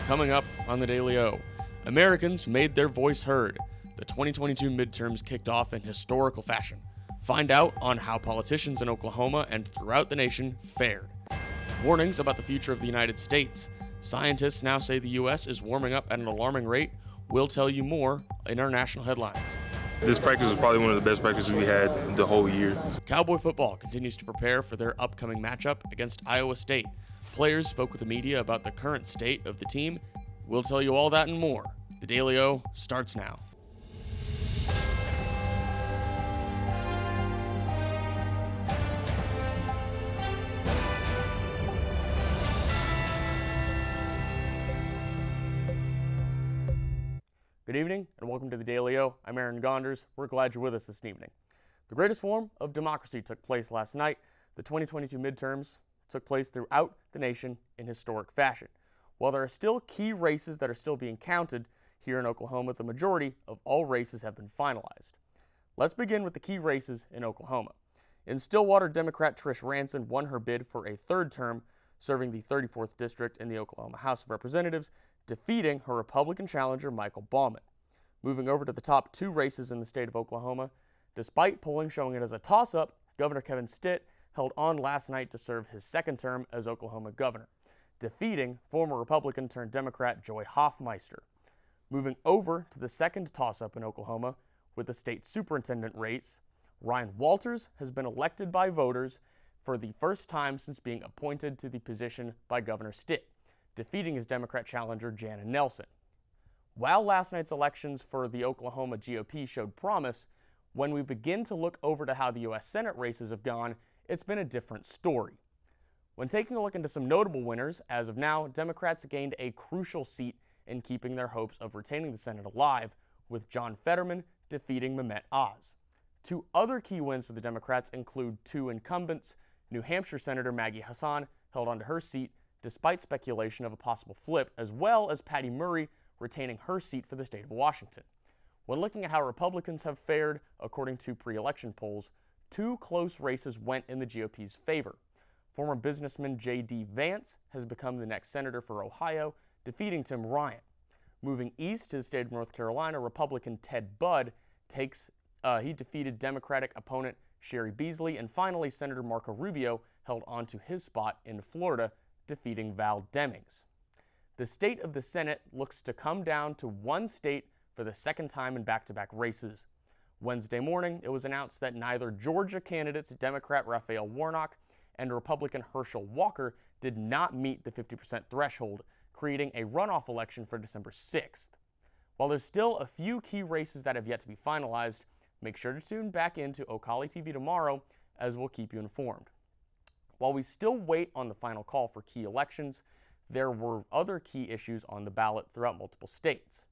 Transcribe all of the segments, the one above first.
Coming up on the Daily O, Americans made their voice heard. The 2022 midterms kicked off in historical fashion. Find out on how politicians in Oklahoma and throughout the nation fared. Warnings about the future of the United States. Scientists now say the U.S. is warming up at an alarming rate. We'll tell you more in our national headlines. This practice was probably one of the best practices we had the whole year. Cowboy football continues to prepare for their upcoming matchup against Iowa State. Players spoke with the media about the current state of the team. We'll tell you all that and more. The Daily O starts now. Good evening and welcome to the Daily O. I'm Aaron Gonders. We're glad you're with us this evening. The greatest form of democracy took place last night. The 2022 midterms took place throughout the nation in historic fashion. While there are still key races that are still being counted, here in Oklahoma, the majority of all races have been finalized. Let's begin with the key races in Oklahoma. In Stillwater, Democrat Trish Ranson won her bid for a third term, serving the 34th District in the Oklahoma House of Representatives, defeating her Republican challenger Michael Baumann. Moving over to the top two races in the state of Oklahoma, despite polling showing it as a toss-up, Governor Kevin Stitt held on last night to serve his second term as Oklahoma governor, defeating former Republican turned Democrat Joy Hoffmeister. Moving over to the second toss-up in Oklahoma with the state superintendent race, Ryan Walters has been elected by voters for the first time since being appointed to the position by Governor Stitt, defeating his Democrat challenger Jana Nelson. While last night's elections for the Oklahoma GOP showed promise, when we begin to look over to how the U.S. Senate races have gone, it's been a different story. When taking a look into some notable winners, as of now, Democrats gained a crucial seat in keeping their hopes of retaining the Senate alive, with John Fetterman defeating Mehmet Oz. Two other key wins for the Democrats include two incumbents. New Hampshire Senator Maggie Hassan held onto her seat despite speculation of a possible flip, as well as Patty Murray retaining her seat for the state of Washington. When looking at how Republicans have fared, according to pre-election polls, two close races went in the GOP's favor. Former businessman J.D. Vance has become the next senator for Ohio, defeating Tim Ryan. Moving east to the state of North Carolina, Republican Ted Budd he defeated Democratic opponent Sherry Beasley, and finally Senator Marco Rubio held onto his spot in Florida, defeating Val Demings. The state of the Senate looks to come down to one state for the second time in back-to-back races. Wednesday morning, it was announced that neither Georgia candidates, Democrat Raphael Warnock and Republican Herschel Walker, did not meet the 50% threshold, creating a runoff election for December 6th. While there's still a few key races that have yet to be finalized, make sure to tune back into Ocali TV tomorrow, as we'll keep you informed. While we still wait on the final call for key elections, there were other key issues on the ballot throughout multiple states.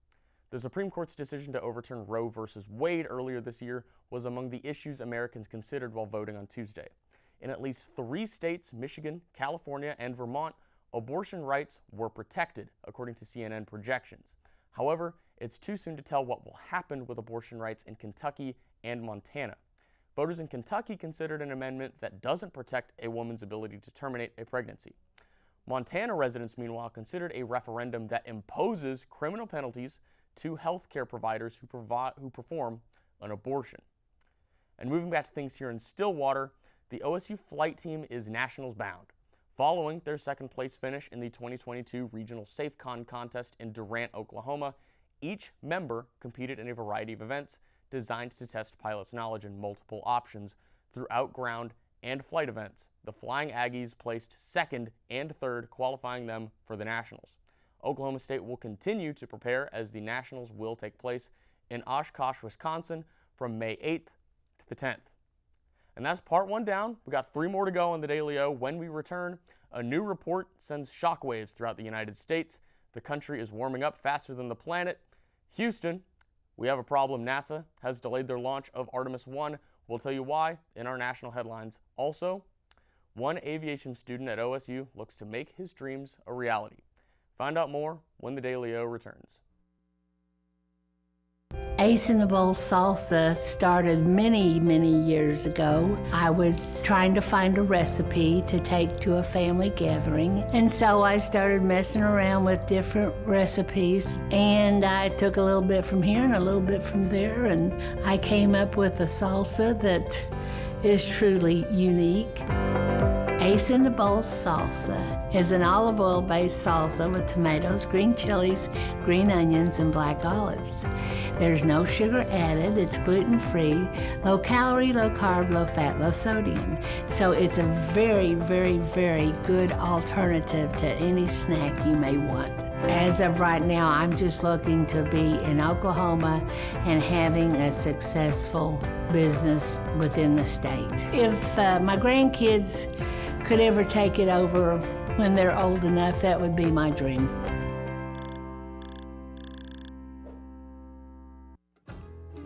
The Supreme Court's decision to overturn Roe v. Wade earlier this year was among the issues Americans considered while voting on Tuesday. In at least 3 states, Michigan, California, and Vermont, abortion rights were protected, according to CNN projections. However, it's too soon to tell what will happen with abortion rights in Kentucky and Montana. Voters in Kentucky considered an amendment that doesn't protect a woman's ability to terminate a pregnancy. Montana residents, meanwhile, considered a referendum that imposes criminal penalties to healthcare providers who perform an abortion. And moving back to things here in Stillwater, the OSU flight team is nationals bound. Following their second place finish in the 2022 Regional SafeCon contest in Durant, Oklahoma, each member competed in a variety of events designed to test pilots' knowledge in multiple options throughout ground and flight events. The Flying Aggies placed second and third, qualifying them for the Nationals. Oklahoma State will continue to prepare, as the Nationals will take place in Oshkosh, Wisconsin from May 8th to the 10th. And that's part one down. We got 3 more to go on the Daily O. When we return, a new report sends shockwaves throughout the United States. The country is warming up faster than the planet. Houston, we have a problem. NASA has delayed their launch of Artemis 1. We'll tell you why in our national headlines. Also, one aviation student at OSU looks to make his dreams a reality. Find out more when the Daily O returns. Ace in the Bowl salsa started many, many years ago. I was trying to find a recipe to take to a family gathering, and so I started messing around with different recipes, and I took a little bit from here and a little bit from there, and I came up with a salsa that is truly unique. Ace in the Bowl salsa is an olive oil-based salsa with tomatoes, green chilies, green onions, and black olives. There's no sugar added, it's gluten-free, low calorie, low carb, low fat, low sodium. So it's a very, very, very good alternative to any snack you may want. As of right now, I'm just looking to be in Oklahoma and having a successful business within the state. If my grandkids could ever take it over when they're old enough, that would be my dream.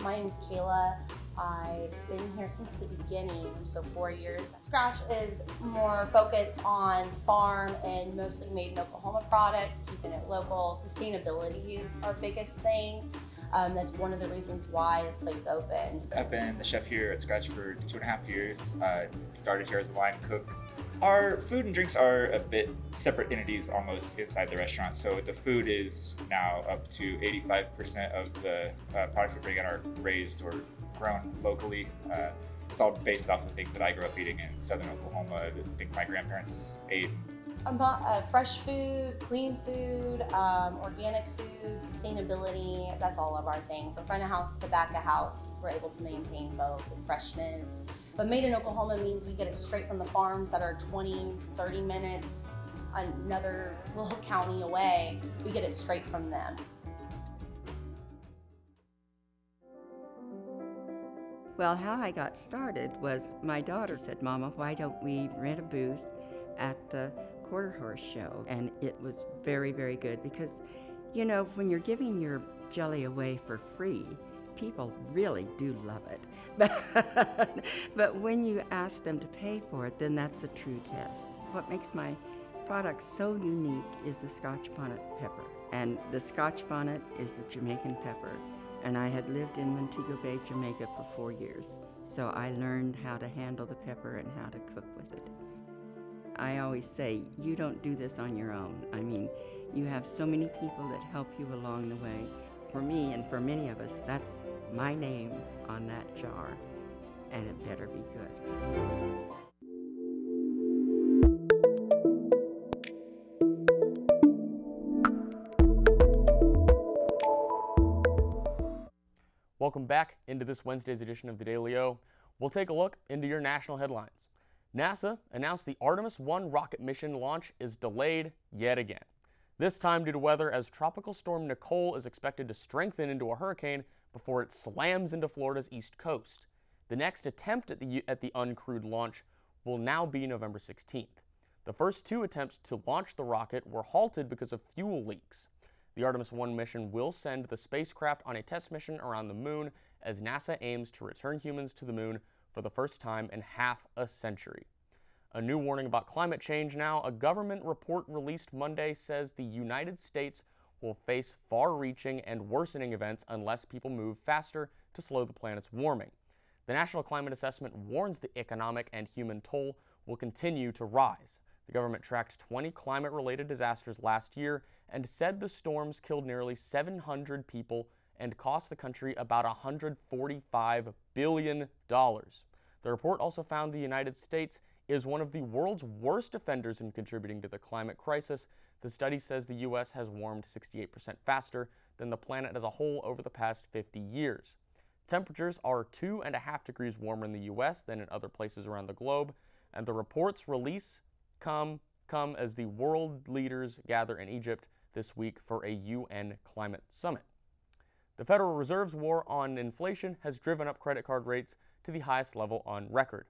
My name's Kayla. I've been here since the beginning, so 4 years. Scratch is more focused on farm and mostly made in Oklahoma products, keeping it local. Sustainability is our biggest thing. That's one of the reasons why this place opened. I've been the chef here at Scratch for 2.5 years. Started here as a line cook. Our food and drinks are a bit separate entities almost inside the restaurant. So the food is now up to 85% of the products we bring in are raised or grown locally. It's all based off of things that I grew up eating in southern Oklahoma, the things my grandparents ate. Fresh food, clean food, organic food, sustainability, that's all of our thing. From front of house to back of house, we're able to maintain both with freshness. But made in Oklahoma means we get it straight from the farms that are 20, 30 minutes, another little county away. We get it straight from them. Well, how I got started was my daughter said, "Mama, why don't we rent a booth at the Quarter Horse Show?" And it was very, very good because, you know, when you're giving your jelly away for free, people really do love it. But when you ask them to pay for it, then that's a true test. What makes my product so unique is the Scotch bonnet pepper. And the Scotch bonnet is a Jamaican pepper. And I had lived in Montego Bay, Jamaica for 4 years. So I learned how to handle the pepper and how to cook with it. I always say, you don't do this on your own. I mean, you have so many people that help you along the way. For me and for many of us, that's my name on that jar, and it better be good. Welcome back into this Wednesday's edition of the Daily O. We'll take a look into your national headlines. NASA announced the Artemis 1 rocket mission launch is delayed yet again. This time due to weather, as Tropical Storm Nicole is expected to strengthen into a hurricane before it slams into Florida's east coast. The next attempt at the uncrewed launch will now be November 16th. The first two attempts to launch the rocket were halted because of fuel leaks. The Artemis 1 mission will send the spacecraft on a test mission around the moon as NASA aims to return humans to the moon for the first time in half a century. A new warning about climate change now. A government report released Monday says the United States will face far-reaching and worsening events unless people move faster to slow the planet's warming. The National Climate Assessment warns the economic and human toll will continue to rise. The government tracked 20 climate-related disasters last year and said the storms killed nearly 700 people and cost the country about $145 billion. The report also found the United States is one of the world's worst offenders in contributing to the climate crisis. The study says the U.S. has warmed 68% faster than the planet as a whole over the past 50 years. Temperatures are 2.5 degrees warmer in the U.S. than in other places around the globe, and the report's release come as the world leaders gather in Egypt this week for a UN climate summit. The Federal Reserve's war on inflation has driven up credit card rates to the highest level on record.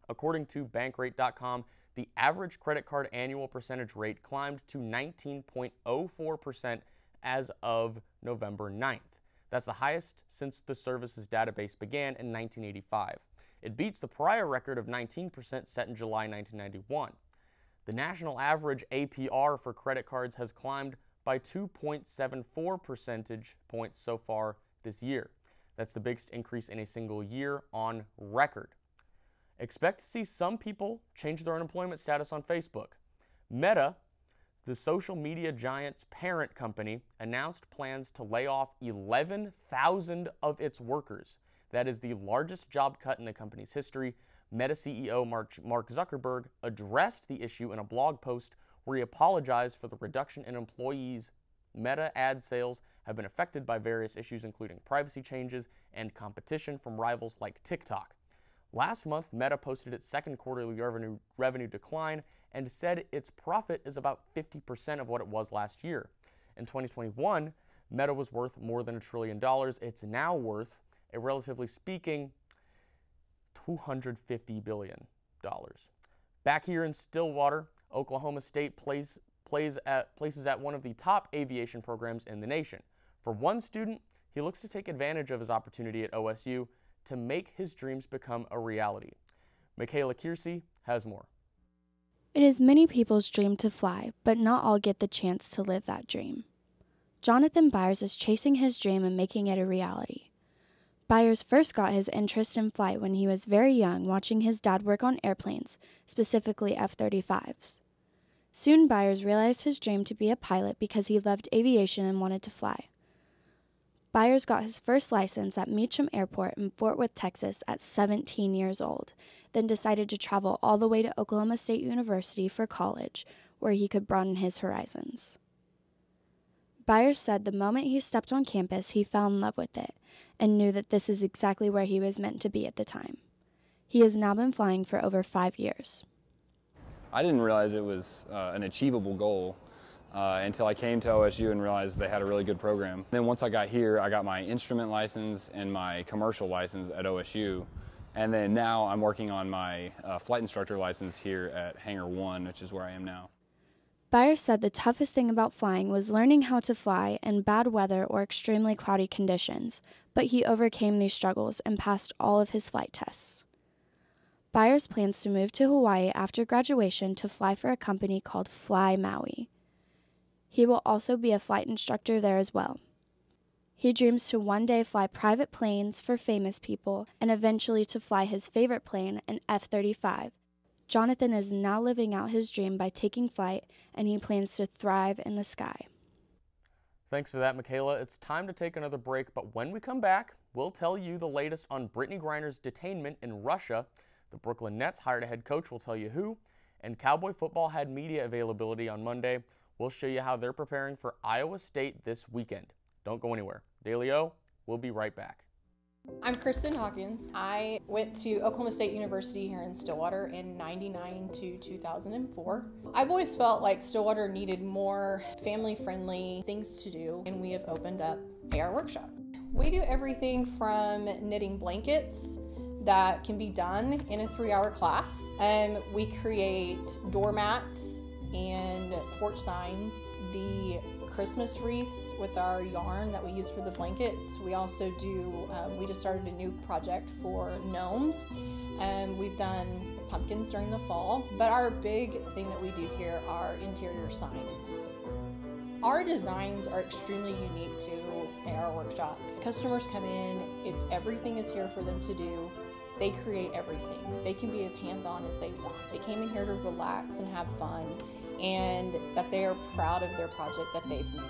According to Bankrate.com, the average credit card annual percentage rate climbed to 19.04% as of November 9th. That's the highest since the service's database began in 1985. It beats the prior record of 19% set in July 1991. The national average APR for credit cards has climbed by 2.74 percentage points so far this year. That's the biggest increase in a single year on record. Expect to see some people change their unemployment status on Facebook. Meta, the social media giant's parent company, announced plans to lay off 11,000 of its workers. That is the largest job cut in the company's history. Meta CEO Mark Zuckerberg addressed the issue in a blog post where he apologized for the reduction in employees. Meta ad sales have been affected by various issues, including privacy changes and competition from rivals like TikTok. Last month, Meta posted its second quarterly revenue decline and said its profit is about 50% of what it was last year. In 2021, Meta was worth more than $1 trillion. It's now worth, relatively speaking, $250 billion. Back here in Stillwater, Oklahoma State places at one of the top aviation programs in the nation. For one student, he looks to take advantage of his opportunity at OSU to make his dreams become a reality. Michaela Kiersey has more. It is many people's dream to fly, but not all get the chance to live that dream. Jonathan Byers is chasing his dream and making it a reality. Byers first got his interest in flight when he was very young, watching his dad work on airplanes, specifically F-35s. Soon Byers realized his dream to be a pilot because he loved aviation and wanted to fly. Byers got his first license at Meacham Airport in Fort Worth, Texas at 17 years old, then decided to travel all the way to Oklahoma State University for college, where he could broaden his horizons. Byers said the moment he stepped on campus, he fell in love with it and knew that this is exactly where he was meant to be at the time. He has now been flying for over 5 years. I didn't realize it was an achievable goal until I came to OSU and realized they had a really good program. Then once I got here, I got my instrument license and my commercial license at OSU. And then now I'm working on my flight instructor license here at Hangar 1, which is where I am now. Byers said the toughest thing about flying was learning how to fly in bad weather or extremely cloudy conditions, but he overcame these struggles and passed all of his flight tests. Byers plans to move to Hawaii after graduation to fly for a company called Fly Maui. He will also be a flight instructor there as well. He dreams to one day fly private planes for famous people and eventually to fly his favorite plane, an F-35. Jonathan is now living out his dream by taking flight, and he plans to thrive in the sky. Thanks for that, Michaela. It's time to take another break, but when we come back, we'll tell you the latest on Brittney Griner's detainment in Russia. The Brooklyn Nets hired a head coach, we'll tell you who, and Cowboy football had media availability on Monday. We'll show you how they're preparing for Iowa State this weekend. Don't go anywhere. Daily O, we'll be right back. I'm Kristen Hawkins. I went to Oklahoma State University here in Stillwater in '99 to 2004. I've always felt like Stillwater needed more family-friendly things to do, and we have opened up AR Workshop. We do everything from knitting blankets that can be done in a 3-hour class, and we create doormats and porch signs, the Christmas wreaths with our yarn that we use for the blankets. We also do, we just started a new project for gnomes, and we've done pumpkins during the fall. But our big thing that we do here are interior signs. Our designs are extremely unique to AR Workshop. Customers come in, everything is here for them to do. They create everything. They can be as hands-on as they want. They came in here to relax and have fun, and that they are proud of their project that they've made.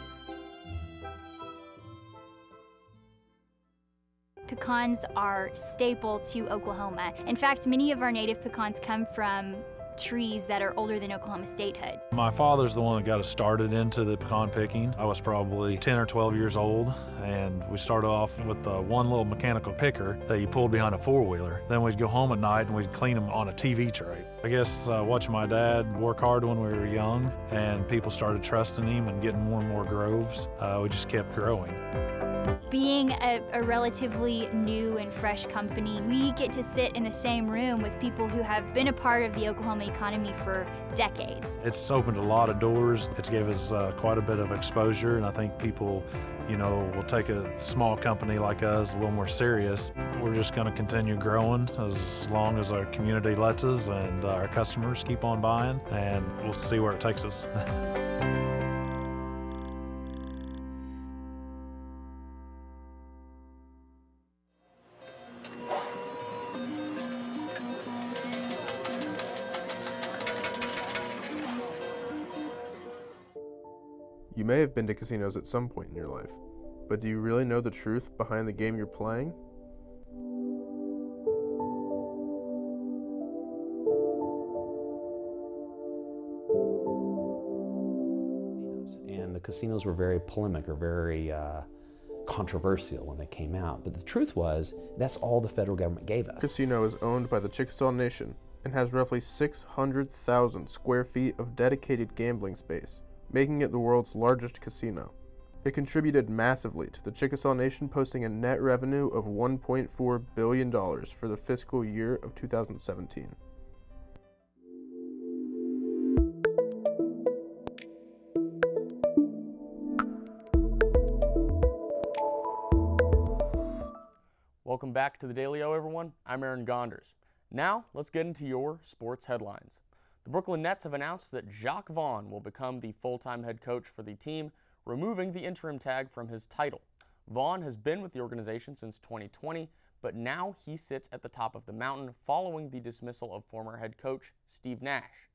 Pecans are staple to Oklahoma. In fact, many of our native pecans come from trees that are older than Oklahoma statehood. My father's the one that got us started into the pecan picking. I was probably 10 or 12 years old, and we started off with one little mechanical picker that you pulled behind a four-wheeler. Then we'd go home at night and we'd clean them on a TV tray. I guess watching my dad work hard when we were young, and people started trusting him and getting more and more groves, we just kept growing. Being a relatively new and fresh company, we get to sit in the same room with people who have been a part of the Oklahoma economy for decades. It's opened a lot of doors. It's gave us quite a bit of exposure, and I think people, will take a small company like us a little more serious. We're just going to continue growing as long as our community lets us and our customers keep on buying, and we'll see where it takes us. may have been to casinos at some point in your life, but do you really know the truth behind the game you're playing? And the casinos were very polemic or very controversial when they came out. But the truth was, that's all the federal government gave us. Casino is owned by the Chickasaw Nation and has roughly 600,000 square feet of dedicated gambling space, making it the world's largest casino. It contributed massively to the Chickasaw Nation, posting a net revenue of $1.4 billion for the fiscal year of 2017. Welcome back to the Daily O, everyone. I'm Aaron Gonders. Now, let's get into your sports headlines. The Brooklyn Nets have announced that Jacques Vaughn will become the full-time head coach for the team, removing the interim tag from his title. Vaughn has been with the organization since 2020, but now he sits at the top of the mountain following the dismissal of former head coach Steve Nash.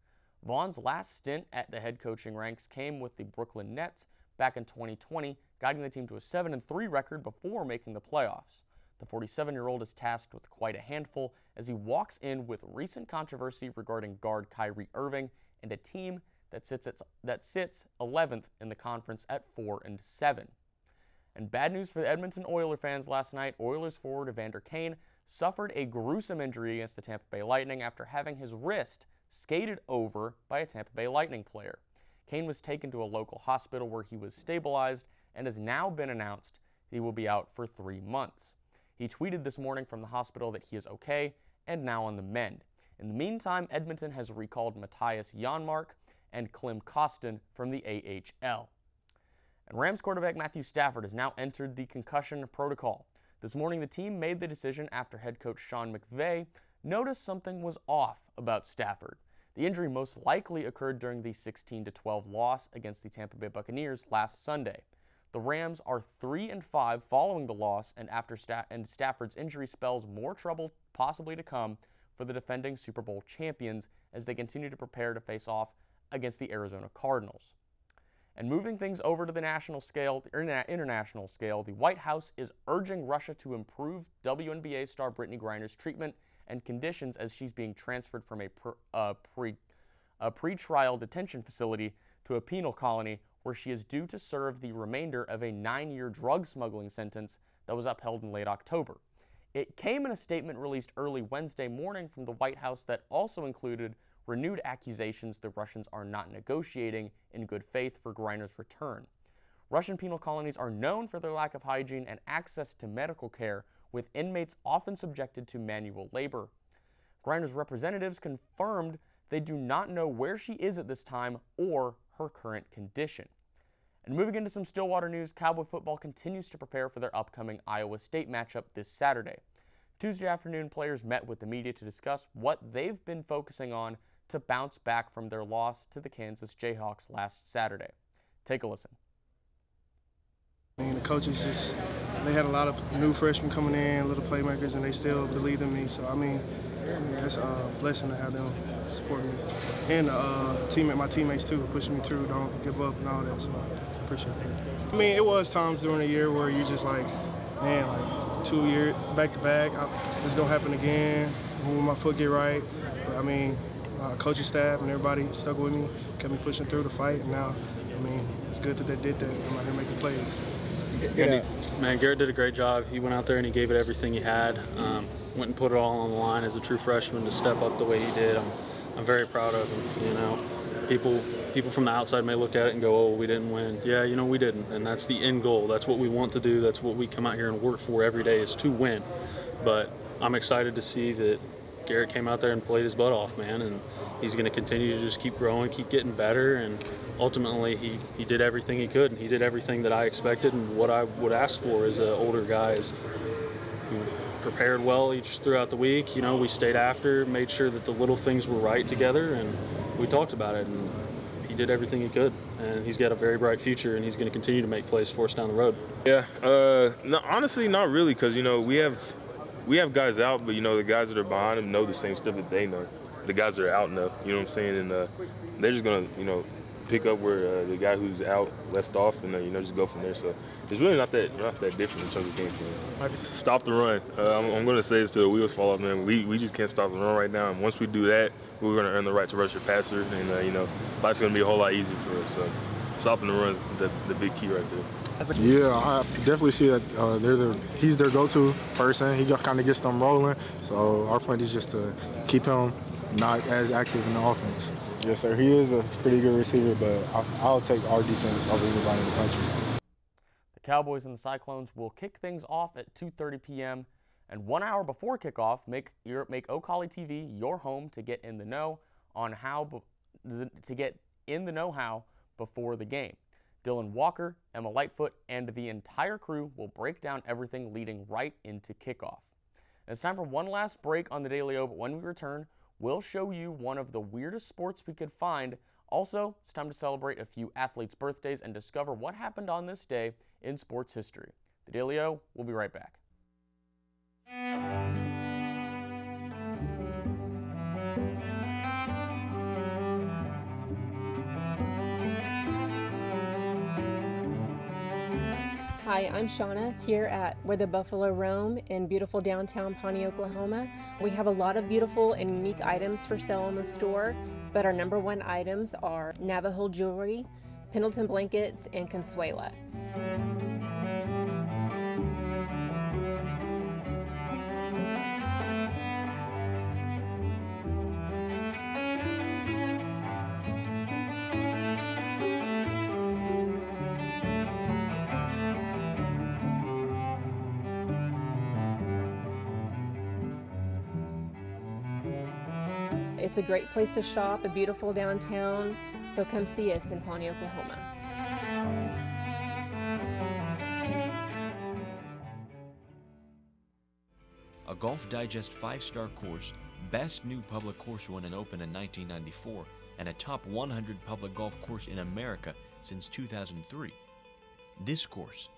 Vaughn's last stint at the head coaching ranks came with the Brooklyn Nets back in 2020, guiding the team to a 7-3 record before making the playoffs. The 47-year-old is tasked with quite a handful as he walks in with recent controversy regarding guard Kyrie Irving and a team that sits 11th in the conference at 4-7. And bad news for the Edmonton Oilers fans last night. Oilers forward Evander Kane suffered a gruesome injury against the Tampa Bay Lightning after having his wrist skated over by a Tampa Bay Lightning player. Kane was taken to a local hospital where he was stabilized and has now been announced he will be out for 3 months. He tweeted this morning from the hospital that he is okay and now on the mend. In the meantime, Edmonton has recalled Matthias Janmark and Klim Kostin from the AHL. And Rams quarterback Matthew Stafford has now entered the concussion protocol. This morning, the team made the decision after head coach Sean McVay noticed something was off about Stafford. The injury most likely occurred during the 16-12 loss against the Tampa Bay Buccaneers last Sunday. The Rams are 3-5 following the loss, and Stafford's injury spells more trouble possibly to come for the defending Super Bowl champions as they continue to prepare to face off against the Arizona Cardinals. And moving things over to the international scale, the White House is urging Russia to improve WNBA star Brittney Griner's treatment and conditions as she's being transferred from a pre-trial detention facility to a penal colony where she is due to serve the remainder of a 9-year drug smuggling sentence that was upheld in late October. It came in a statement released early Wednesday morning from the White House that also included renewed accusations the Russians are not negotiating in good faith for Griner's return. Russian penal colonies are known for their lack of hygiene and access to medical care, with inmates often subjected to manual labor. Griner's representatives confirmed they do not know where she is at this time or her current condition. And moving into some Stillwater news, Cowboy football continues to prepare for their upcoming Iowa State matchup this Saturday. Tuesday afternoon, players met with the media to discuss what they've been focusing on to bounce back from their loss to the Kansas Jayhawks last Saturday. Take a listen. I mean, the coaches they had a lot of new freshmen coming in, little playmakers, and they still believed in me. So, I mean that's a blessing to have them support me. And my teammates, too, pushing me through, don't give up and all that, so I appreciate that. I mean, it was times during the year where you just like, man, like 2 years back-to-back, it's going to happen again. When my foot get right. But, I mean, coaching staff and everybody stuck with me, kept me pushing through the fight, and now, I mean, it's good that they did that. I'm out here making plays. Yeah. Man, Garrett did a great job. He went out there and he gave it everything he had. Went and put it all on the line as a true freshman to step up the way he did. I'm very proud of him. You know, people from the outside may look at it and go, "Oh, we didn't win." Yeah, you know, we didn't, and that's the end goal. That's what we want to do. That's what we come out here and work for every day, is to win. But I'm excited to see that Garrett came out there and played his butt off, man, and he's going to continue to just keep growing, keep getting better, and ultimately he did everything he could, and he did everything that I expected and what I would ask for as an older guy. Is he prepared well throughout the week. You know, we stayed after, made sure that the little things were right together, and we talked about it, and he did everything he could, and he's got a very bright future, and he's going to continue to make plays for us down the road. Yeah, no, honestly, not really, because, you know, we have guys out, but, you know, the guys that are behind them know the same stuff that they know. The guys that are out know, you know what I'm saying? And they're just going to, you know, pick up where the guy who's out left off, and you know, just go from there. So it's really not that different in terms of game plan. Stop the run. I'm going to say this till the wheels fall off, man. We just can't stop the run right now. And once we do that, we're going to earn the right to rush the passer, and you know, life's going to be a whole lot easier for us. So stopping the run is the big key right there. Yeah, I definitely see that he's their go-to person. He kind of gets them rolling. So our plan is just to keep him not as active in the offense. Yes, sir. He is a pretty good receiver, but I'll take our defense over anybody in the country. The Cowboys and the Cyclones will kick things off at 2:30 p.m. and 1 hour before kickoff, make Ocali TV your home to get in the know on how before the game. Dylan Walker, Emma Lightfoot, and the entire crew will break down everything leading right into kickoff. And it's time for one last break on the Daily O, but when we return, we'll show you one of the weirdest sports we could find. Also, it's time to celebrate a few athletes' birthdays and discover what happened on this day in sports history. The Daily O, we'll be right back. Hi, I'm Shauna here at Where the Buffalo Roam in beautiful downtown Pawnee, Oklahoma. We have a lot of beautiful and unique items for sale in the store, but our #1 items are Navajo jewelry, Pendleton blankets, and Consuela. It's a great place to shop, a beautiful downtown, so come see us in Pawnee, Oklahoma. A Golf Digest 5-star course, Best New Public Course won an Open in 1994, and a Top 100 Public Golf Course in America since 2003. This course,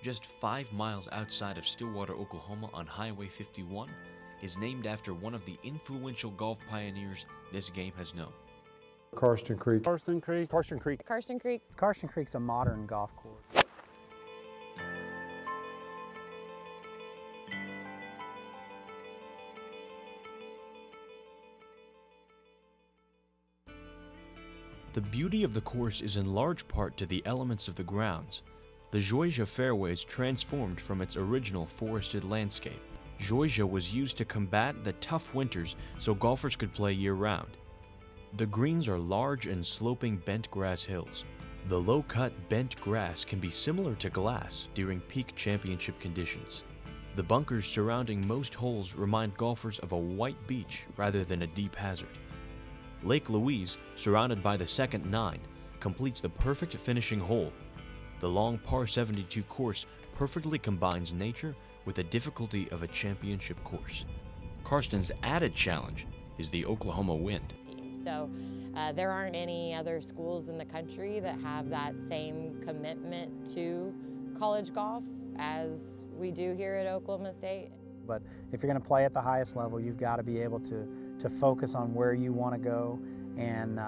just 5 miles outside of Stillwater, Oklahoma on Highway 51, is named after one of the influential golf pioneers this game has known. Karsten Creek. Karsten Creek. Karsten Creek. Karsten Creek. Karsten Creek's a modern golf course. The beauty of the course is in large part to the elements of the grounds. The Georgia fairway is transformed from its original forested landscape. Georgia was used to combat the tough winters so golfers could play year-round. The greens are large and sloping bent grass hills. The low-cut bent grass can be similar to glass during peak championship conditions. The bunkers surrounding most holes remind golfers of a white beach rather than a deep hazard. Lake Louise, surrounded by the second 9, completes the perfect finishing hole. The long par 72 course perfectly combines nature with the difficulty of a championship course. Karsten's added challenge is the Oklahoma wind. So there aren't any other schools in the country that have that same commitment to college golf as we do here at Oklahoma State. But if you're going to play at the highest level, you've got to be able to focus on where you want to go, and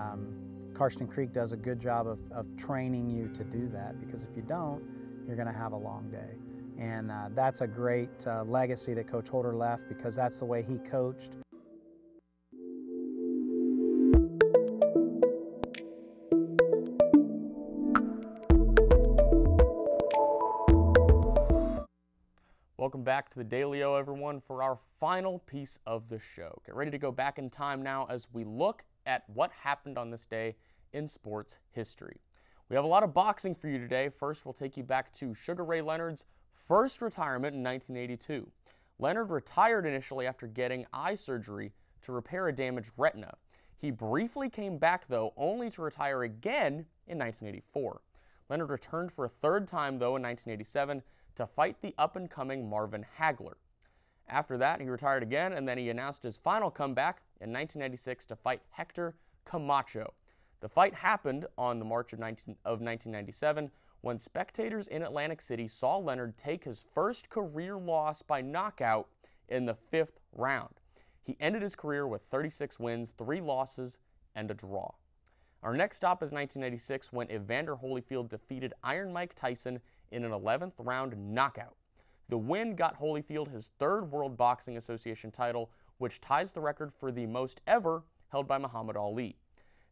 Karsten Creek does a good job of training you to do that, because if you don't, you're going to have a long day. And that's a great legacy that Coach Holder left, because that's the way he coached. Welcome back to the Daily O, everyone, for our final piece of the show. Get ready to go back in time now as we look at what happened on this day in sports history. We have a lot of boxing for you today. First, we'll take you back to Sugar Ray Leonard's first retirement in 1982. Leonard retired initially after getting eye surgery to repair a damaged retina. He briefly came back, though, only to retire again in 1984. Leonard returned for a third time, though, in 1987 to fight the up-and-coming Marvin Hagler. After that, he retired again, and then he announced his final comeback in 1996 to fight Hector Camacho. The fight happened on the March of 1997 when spectators in Atlantic City saw Leonard take his first career loss by knockout in the 5th round. He ended his career with 36 wins, 3 losses, and a draw. Our next stop is 1986 when Evander Holyfield defeated Iron Mike Tyson in an 11th round knockout. The win got Holyfield his third World Boxing Association title, which ties the record for the most ever held by Muhammad Ali.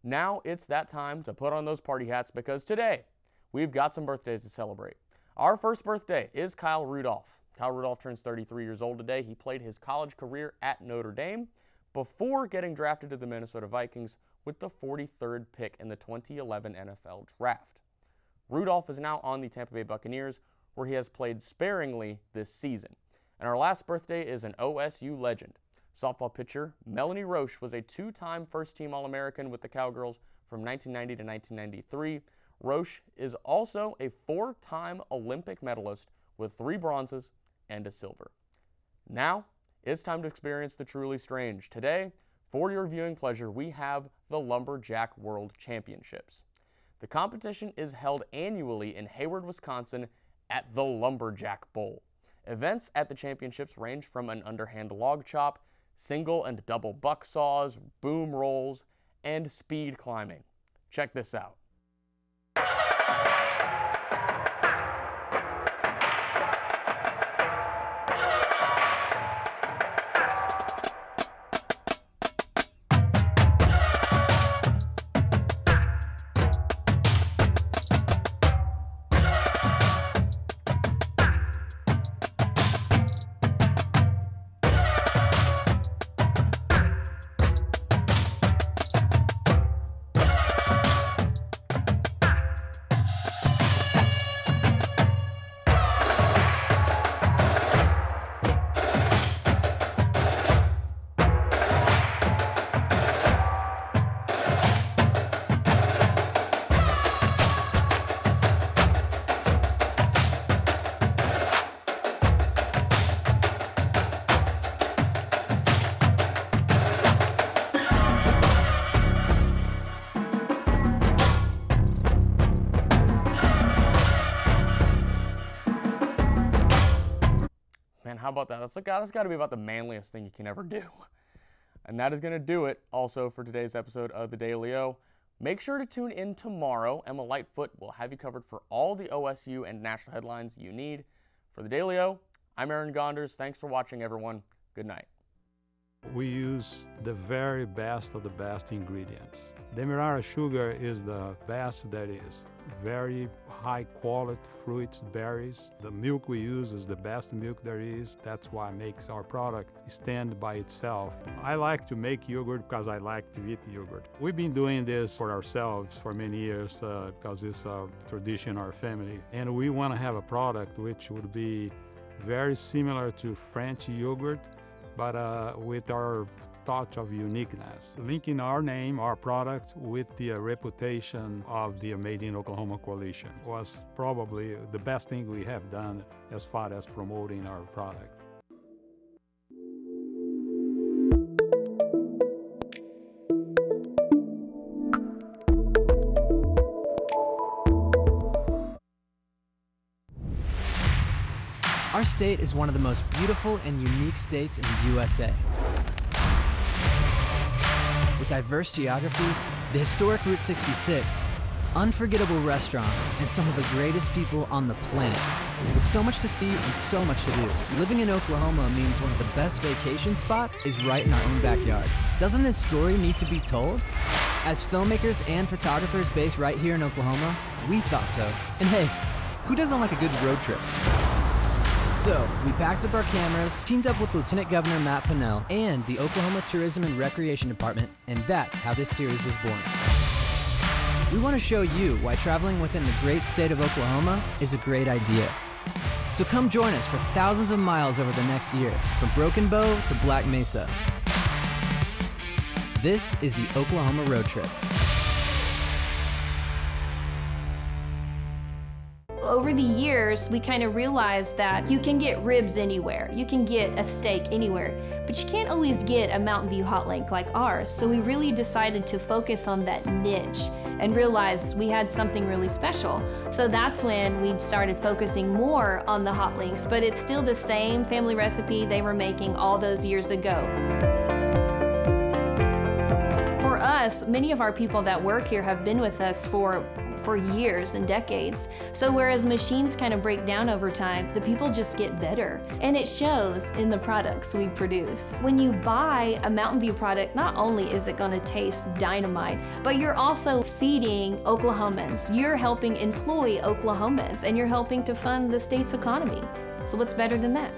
Now it's that time to put on those party hats because today we've got some birthdays to celebrate. Our first birthday is Kyle Rudolph. Kyle Rudolph turns 33 years old today. He played his college career at Notre Dame before getting drafted to the Minnesota Vikings with the 43rd pick in the 2011 NFL Draft. Rudolph is now on the Tampa Bay Buccaneers, where he has played sparingly this season. And our last birthday is an OSU legend. Softball pitcher Melanie Roche was a two-time first-team All-American with the Cowgirls from 1990 to 1993. Roche is also a four-time Olympic medalist with 3 bronzes and a silver. Now, it's time to experience the truly strange. Today, for your viewing pleasure, we have the Lumberjack World Championships. The competition is held annually in Hayward, Wisconsin at the Lumberjack Bowl. Events at the championships range from an underhand log chop, single and double buck saws, boom rolls, and speed climbing. Check this out. How about that? That's got to be about the manliest thing you can ever do. And that is going to do it also for today's episode of the Daily O. Make sure to tune in tomorrow. Emma Lightfoot will have you covered for all the OSU and national headlines you need. For the Daily O, I'm Aaron Gonders. Thanks for watching, everyone. Good night. We use the very best of the best ingredients. Demerara sugar is the best there is. Very high quality fruits, berries. The milk we use is the best milk there is. That's why it makes our product stand by itself. I like to make yogurt because I like to eat yogurt. We've been doing this for ourselves for many years because it's a tradition in our family. And we want to have a product which would be very similar to French yogurt, but with our touch of uniqueness, linking our name, our products, with the reputation of the Made in Oklahoma Coalition was probably the best thing we have done as far as promoting our product. Our state is one of the most beautiful and unique states in the USA. With diverse geographies, the historic Route 66, unforgettable restaurants, and some of the greatest people on the planet. With so much to see and so much to do, living in Oklahoma means one of the best vacation spots is right in our own backyard. Doesn't this story need to be told? As filmmakers and photographers based right here in Oklahoma, we thought so. And hey, who doesn't like a good road trip? So, we packed up our cameras, teamed up with Lieutenant Governor Matt Pinnell and the Oklahoma Tourism and Recreation Department, and that's how this series was born. We want to show you why traveling within the great state of Oklahoma is a great idea. So come join us for thousands of miles over the next year, from Broken Bow to Black Mesa. This is the Oklahoma Road Trip. Over the years, we kind of realized that you can get ribs anywhere, you can get a steak anywhere, but you can't always get a Mountain View hot link like ours. So we really decided to focus on that niche and realized we had something really special. So that's when we started focusing more on the hot links, but it's still the same family recipe they were making all those years ago. For for us, many of our people that work here have been with us for years and decades. So whereas machines kind of break down over time, the people just get better. And it shows in the products we produce. When you buy a Mountain View product, not only is it going to taste dynamite, but you're also feeding Oklahomans. You're helping employ Oklahomans, and you're helping to fund the state's economy. So what's better than that?